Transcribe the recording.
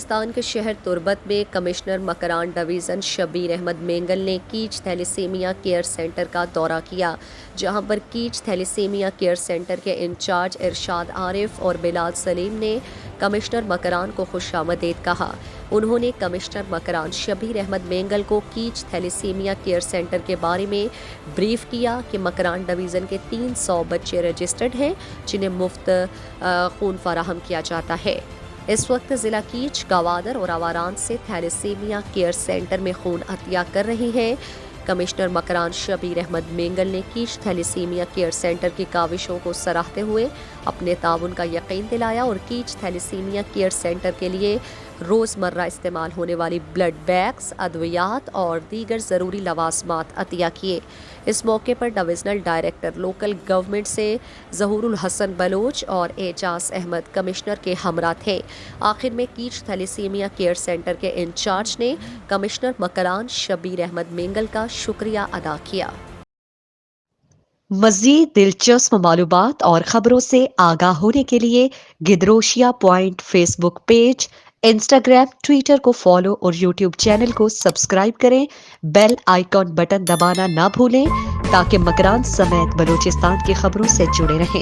بلوچستان کے شہر تربت میں کمشنر مکران ڈویژن شبیر احمد مینگل نے کیچ تھیلیسیمیا کیئر سینٹر کا دورہ کیا، جہاں پر کیچ تھیلیسیمیا کیئر سینٹر کے انچارج ارشاد عارف اور بلال سلیم نے کمشنر مکران کو خوش آمدید کہا۔ انہوں نے کمشنر مکران شبیر احمد مینگل کو کیچ تھیلیسیمیا کیئر سینٹر کے بارے میں بریف کیا کہ مکران ڈویژن کے 300 بچے رجسٹرڈ ہیں جنہیں مفت خون فراہم کیا جاتا ہے۔ اس وقت ضلع کیچ، گوادر اور آواران سے تھیلیسیمیا کیئر سینٹر میں خون عطیہ کر رہے ہیں۔ کمشنر مکران شبیر احمد مینگل نے کیچ تھیلیسیمیا کیئر سینٹر کی کاوشوں کو سراہتے ہوئے اپنے تعاون کا یقین دلایا اور کیچ تھیلیسیمیا کیئر سینٹر کے لیے روزمرہ استعمال ہونے والی بلڈ بیگز، ادویات اور دیگر ضروری لوازمات عطیہ کیے۔ اس موقع پر ڈویژنل ڈائریکٹر لوکل گورنمنٹ سے ظہور الحسن بلوچ اور اعجاز احمد کمشنر کے ہمراہ تھے۔ آخر میں کیچ تھیلیسیمیا کیئر سینٹر کے انچارج نے کمشنر مکران شبیر احمد مینگل کا شکریہ ادا کیا۔ مزید دلچسپ معلومات اور خبروں سے آگاہ ہونے کے لیے Gedrosia point Facebook page, Instagram, Twitter کو فالو اور یوٹیوب چینل کو سبسکرائب کریں۔ بیل آئیکن بٹن دبانا نہ بھولیں تاکہ مکران سمیت بلوچستان کی خبروں سے جڑے رہیں۔